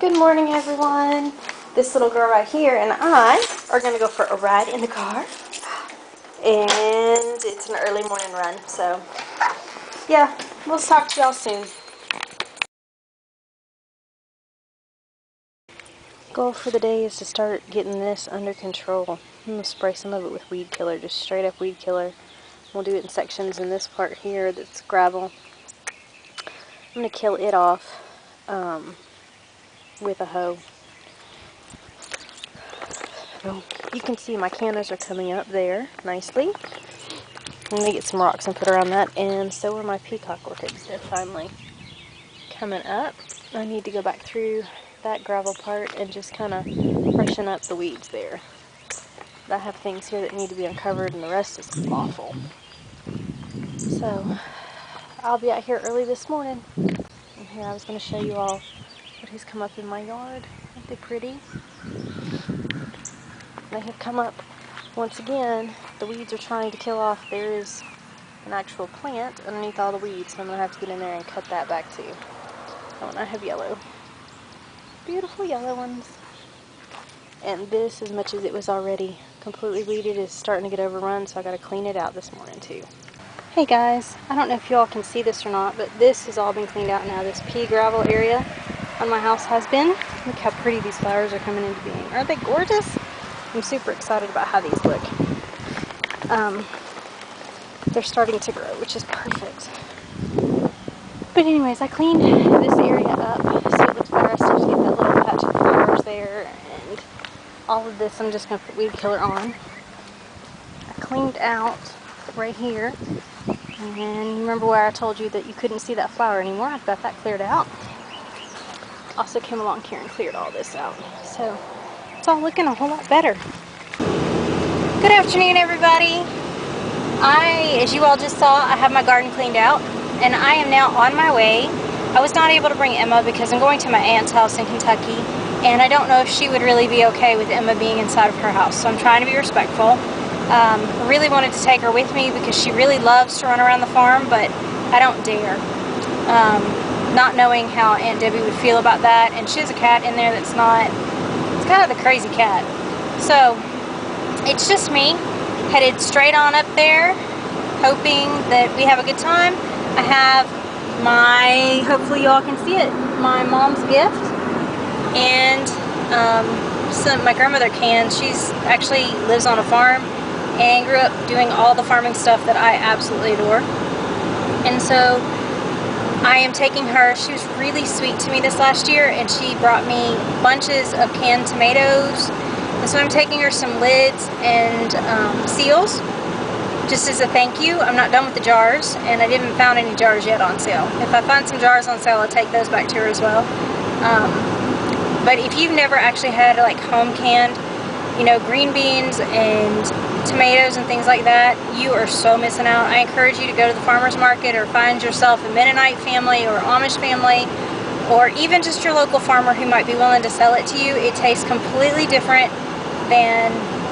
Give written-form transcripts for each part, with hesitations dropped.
Good morning, everyone. This little girl right here and I are going to go for a ride in the car. And it's an early morning run, so yeah, we'll talk to y'all soon. Goal for the day is to start getting this under control. I'm going to spray some of it with weed killer, just straight up weed killer. We'll do it in sections in this part here that's gravel. I'm going to kill it off with a hoe. So you can see my cannas are coming up there nicely. I'm going to get some rocks and put around that, and so are my peacock orchids. They're finally coming up. I need to go back through that gravel part and just kind of freshen up the weeds there. I have things here that need to be uncovered and the rest is awful. So I'll be out here early this morning. And here I was going to show you all what has come up in my yard. Aren't they pretty? They have come up once again. The weeds are trying to kill off. There is an actual plant underneath all the weeds, so I'm going to have to get in there and cut that back too. Oh, and I have yellow. Beautiful yellow ones. And this, as much as it was already completely weeded, is starting to get overrun, so I got to clean it out this morning too. Hey guys, I don't know if you all can see this or not, but this has all been cleaned out now. This pea gravel area on my house has been. Look how pretty these flowers are coming into being. Aren't they gorgeous? I'm super excited about how these look. They're starting to grow, which is perfect. But anyways, I cleaned this area up so it looks better. I still get that little patch of flowers there, and all of this I'm just going to put weed killer on. I cleaned out right here, and remember where I told you that you couldn't see that flower anymore? I've got that cleared out. Also came along here and cleared all this out. So it's all looking a whole lot better. Good afternoon, everybody. As you all just saw, I have my garden cleaned out, and I am now on my way. I was not able to bring Emma because I'm going to my aunt's house in Kentucky, and I don't know if she would really be okay with Emma being inside of her house, so I'm trying to be respectful. I really wanted to take her with me because she really loves to run around the farm, but I don't dare. Not knowing how Aunt Debbie would feel about that, and she has a cat in there that's not, it's kind of the crazy cat. So it's just me, headed straight on up there, hoping that we have a good time. I have my, hopefully y'all can see it, my mom's gift, and my grandmother Can. She's actually lives on a farm and grew up doing all the farming stuff that I absolutely adore. And so I am taking her. She was really sweet to me this last year, and she brought me bunches of canned tomatoes. And so I'm taking her some lids and seals, just as a thank you. I'm not done with the jars, and I didn't found any jars yet on sale. If I find some jars on sale, I'll take those back to her as well. But if you've never actually had like home canned, you know, green beans and tomatoes and things like that, you are so missing out. I encourage you to go to the farmer's market or find yourself a Mennonite family or Amish family, or even just your local farmer who might be willing to sell it to you. It tastes completely different than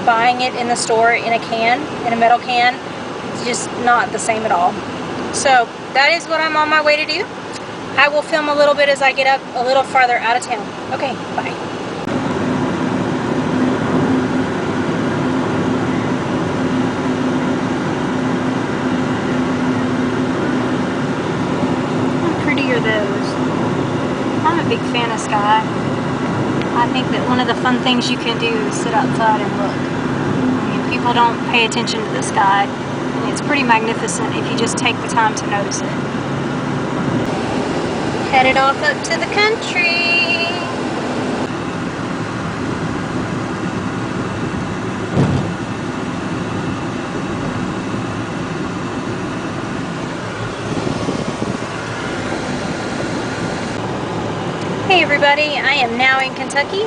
buying it in the store in a can, in a metal can. It's just not the same at all. So that is what I'm on my way to do. I will film a little bit as I get up a little farther out of town. Okay, bye. How pretty are those? I'm a big fan of sky. I think that one of the fun things you can do is sit outside and look. I mean, people don't pay attention to the sky, and it's pretty magnificent if you just take the time to notice it. Headed off up to the country. Hey everybody, I am now in Kentucky,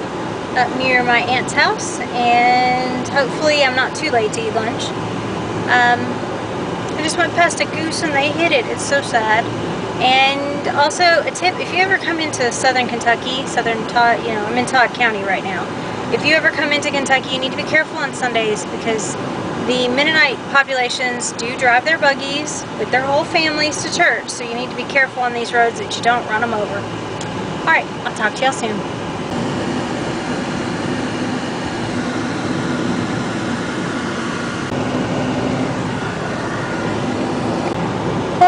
up near my aunt's house, and hopefully I'm not too late to eat lunch. I just went past a goose and they hit it. It's so sad. And also a tip, if you ever come into southern Kentucky, I'm in Todd County right now. If you ever come into Kentucky, you need to be careful on Sundays because the Mennonite populations do drive their buggies with their whole families to church, so you need to be careful on these roads that you don't run them over. Alright, I'll talk to y'all soon.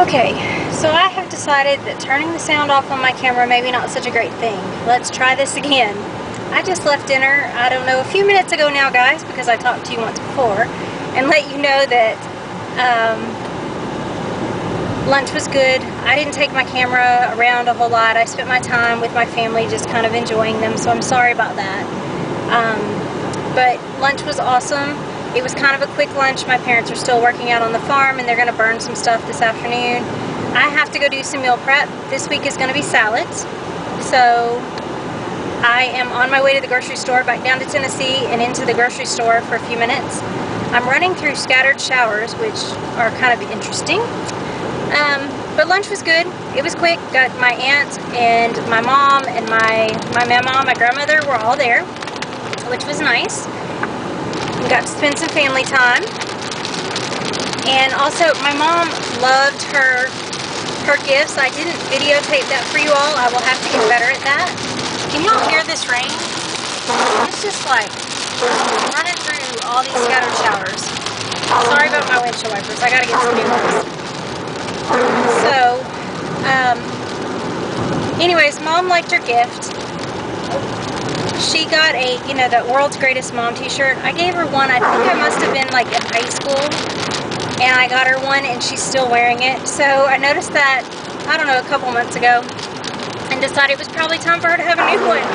Okay, so I have decided that turning the sound off on my camera may be not such a great thing. Let's try this again. I just left dinner, I don't know, a few minutes ago now, guys, because I talked to you once before, and let you know that lunch was good. I didn't take my camera around a whole lot. I spent my time with my family just kind of enjoying them, so I'm sorry about that. But lunch was awesome. It was kind of a quick lunch. My parents are still working out on the farm and they're going to burn some stuff this afternoon. I have to go do some meal prep. This week is going to be salads. So I am on my way to the grocery store, back down to Tennessee and into the grocery store for a few minutes. I'm running through scattered showers, which are kind of interesting. But lunch was good. It was quick. Got my aunt and my mom and my mama, my grandmother were all there, which was nice. We got to spend some family time. And also, my mom loved her gifts. I didn't videotape that for you all. I will have to get better at that. Can y'all hear this rain? It's just like running through all these scattered showers. Sorry about my windshield wipers. I gotta get some new ones. So, anyways, Mom liked her gift. She got a, you know, that World's Greatest Mom t-shirt. I gave her one, I think I must have been like in high school, and I got her one and she's still wearing it. So I noticed that, I don't know, a couple months ago, and decided it was probably time for her to have a new one.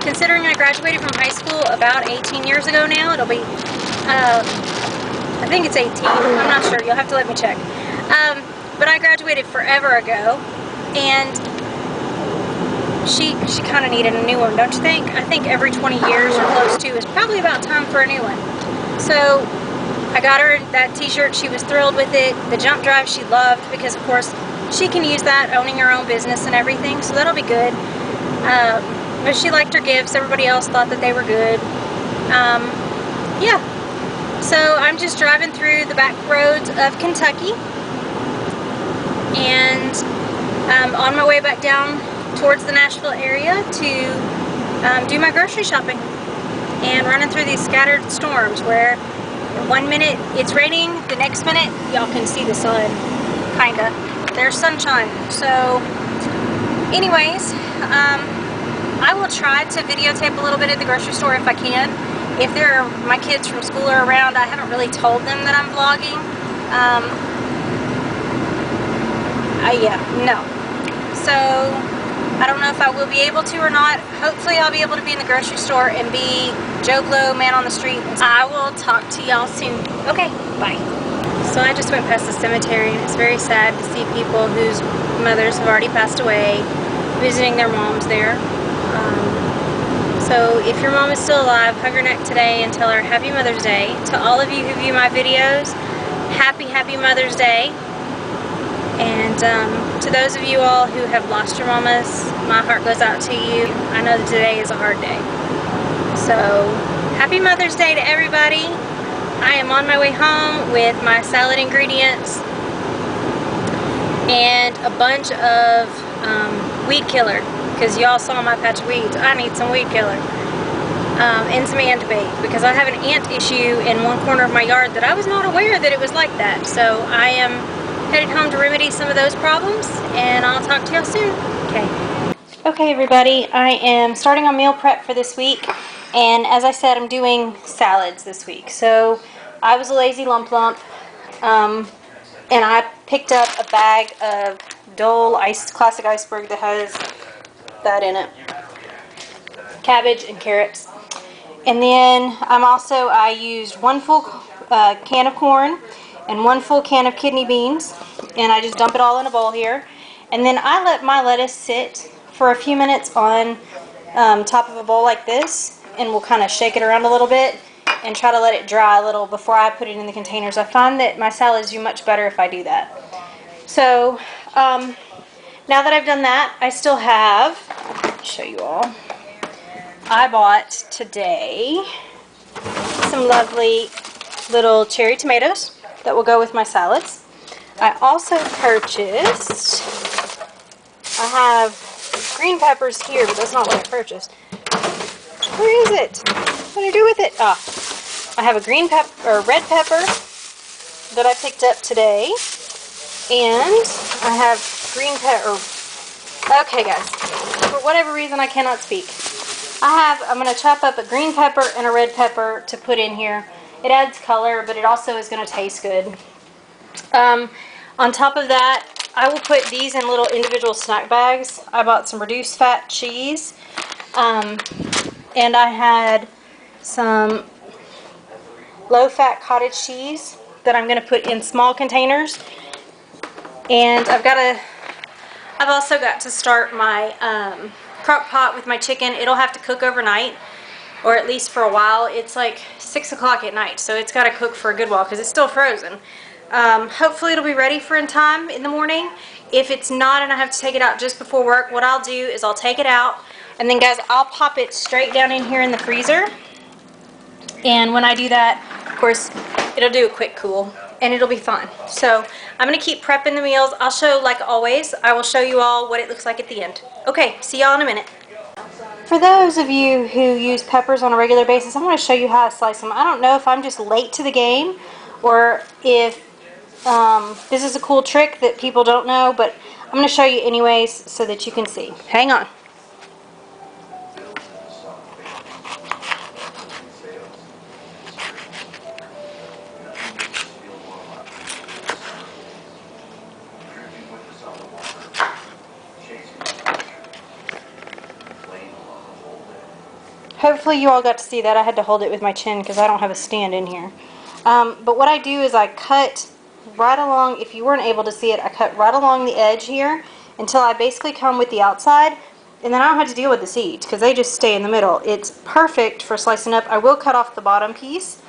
Considering I graduated from high school about 18 years ago now, it'll be, I think it's 18, I'm not sure, you'll have to let me check. But I graduated forever ago, and she kind of needed a new one, don't you think? I think every 20 years or close to is probably about time for a new one. So I got her that t-shirt. She was thrilled with it. The jump drive she loved, because of course she can use that owning her own business and everything, so that'll be good. But she liked her gifts. Everybody else thought that they were good. Yeah, so I'm just driving through the back roads of Kentucky, and on my way back down towards the Nashville area to do my grocery shopping, and running through these scattered storms where one minute it's raining, the next minute y'all can see the sun, kinda. There's sunshine. So anyways, I will try to videotape a little bit at the grocery store if I can. If my kids from school are around, I haven't really told them that I'm vlogging. Yeah, no. So I don't know if I will be able to or not. Hopefully I'll be able to be in the grocery store and be Joe Blow, man on the street. I will talk to y'all soon. Okay, bye. So I just went past the cemetery, and it's very sad to see people whose mothers have already passed away visiting their moms there. So if your mom is still alive, hug her neck today and tell her Happy Mother's Day. To all of you who view my videos, Happy Mother's Day. And to those of you all who have lost your mamas, my heart goes out to you. I know that today is a hard day. So, Happy Mother's Day to everybody. I am on my way home with my salad ingredients and a bunch of weed killer, because y'all saw my patch of weeds. I need some weed killer. And some ant bait, because I have an ant issue in one corner of my yard that I was not aware that it was like that. So I am headed home to remedy some of those problems, and I'll talk to y'all soon. Okay everybody, I am starting on meal prep for this week, and as I said, I'm doing salads this week. So I was a lazy lump, and I picked up a bag of Dole Classic Iceberg that has that in it, cabbage and carrots. And then I used 1 full can of corn and 1 full can of kidney beans, and I just dump it all in a bowl here. And then I let my lettuce sit for a few minutes on top of a bowl like this, and we'll kind of shake it around a little bit and try to let it dry a little before I put it in the containers. I find that my salads do much better if I do that. So now that I've done that, I still have, let me show you all, I bought today some lovely little cherry tomatoes that will go with my salads. I also purchased, I have green peppers here, but that's not what I purchased. Where is it? What did I do with it? Ah, I have a red pepper that I picked up today. And I have green pepper. Okay, guys. For whatever reason, I cannot speak. I'm going to chop up a green pepper and a red pepper to put in here. It adds color, but it also is going to taste good. On top of that, I will put these in little individual snack bags. I bought some reduced fat cheese. And I had some low-fat cottage cheese that I'm going to put in small containers. And I've also got to start my crock pot with my chicken. It'll have to cook overnight, or at least for a while. It's like 6 o'clock at night, so it's got to cook for a good while because it's still frozen. Hopefully it'll be ready for in time in the morning. If it's not and I have to take it out just before work, what I'll do is I'll take it out, and then guys, I'll pop it straight down in here in the freezer. And when I do that, of course, it'll do a quick cool and it'll be fine. So I'm going to keep prepping the meals. I'll show, like always, I will show you all what it looks like at the end. Okay, see y'all in a minute. For those of you who use peppers on a regular basis, I'm going to show you how I slice them. I don't know if I'm just late to the game or if this is a cool trick that people don't know, but I'm going to show you anyways so that you can see. Hang on. Hopefully you all got to see that. I had to hold it with my chin because I don't have a stand in here. But what I do is I cut right along, if you weren't able to see it, I cut right along the edge here until I basically come with the outside, and then I don't have to deal with the seeds because they just stay in the middle. It's perfect for slicing up. I will cut off the bottom piece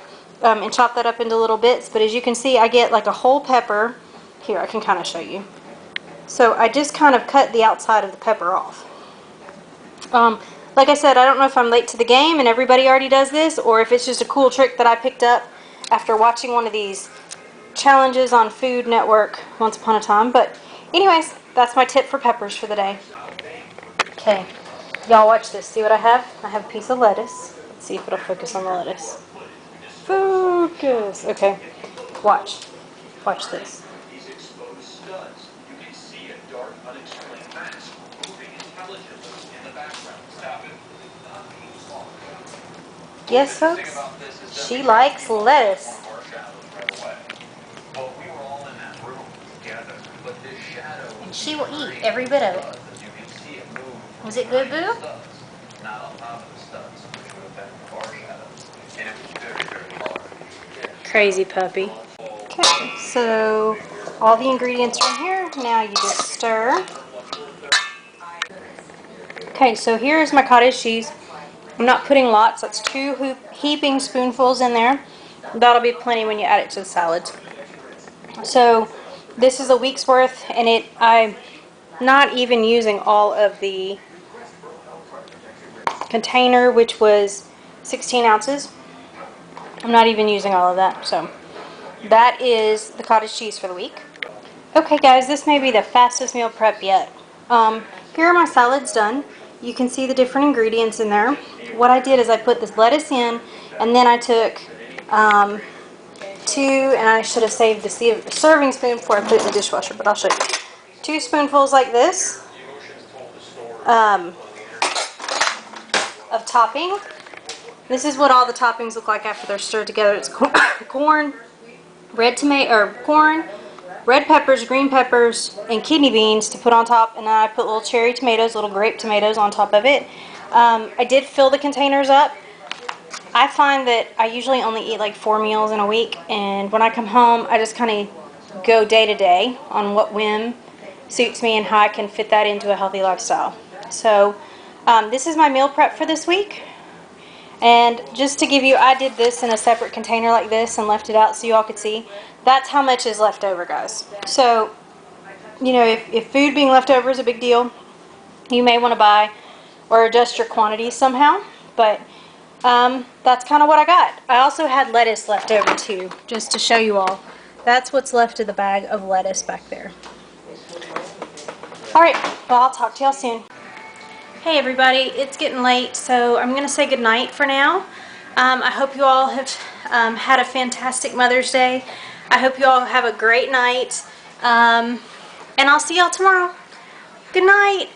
and chop that up into little bits, but as you can see, I get like a whole pepper. Here, I can kind of show you. So I just kind of cut the outside of the pepper off. Like I said, I don't know if I'm late to the game and everybody already does this, or if it's just a cool trick that I picked up after watching one of these challenges on Food Network once upon a time. But anyways, that's my tip for peppers for the day. Okay, y'all watch this. See what I have? I have a piece of lettuce. Let's see if it'll focus on the lettuce. Focus. Okay, watch. Watch this. Yes, folks, she likes lettuce. And she will eat every bit of it. Was it good, Boo? Crazy puppy. Okay, so all the ingredients are in here. Now you just stir. Okay, so here's my cottage cheese. I'm not putting lots. That's 2 heaping spoonfuls in there. That'll be plenty when you add it to the salads. So this is a week's worth, and I'm not even using all of the container, which was 16 ounces. I'm not even using all of that. So that is the cottage cheese for the week. Okay guys, this may be the fastest meal prep yet. Here are my salads done. You can see the different ingredients in there. What I did is I put this lettuce in, and then I took 2, and I should have saved the serving spoon before I put it in the dishwasher, but I'll show you. 2 spoonfuls like this of topping. This is what all the toppings look like after they're stirred together. It's corn, red peppers, green peppers, and kidney beans to put on top, and then I put little cherry tomatoes, little grape tomatoes on top of it. I did fill the containers up. I find that I usually only eat like 4 meals in a week, and when I come home, I just kind of go day to day on what whim suits me and how I can fit that into a healthy lifestyle. So this is my meal prep for this week. And just to give you, I did this in a separate container like this and left it out so you all could see. That's how much is left over, guys. So, you know, if food being left over is a big deal, you may want to buy or adjust your quantities somehow. But that's kind of what I got. I also had lettuce left over too, just to show you all. That's what's left of the bag of lettuce back there. Alright, well, I'll talk to y'all soon. Hey everybody, it's getting late, so I'm going to say goodnight for now. I hope you all have had a fantastic Mother's Day. I hope you all have a great night, And I'll see y'all tomorrow. Good night.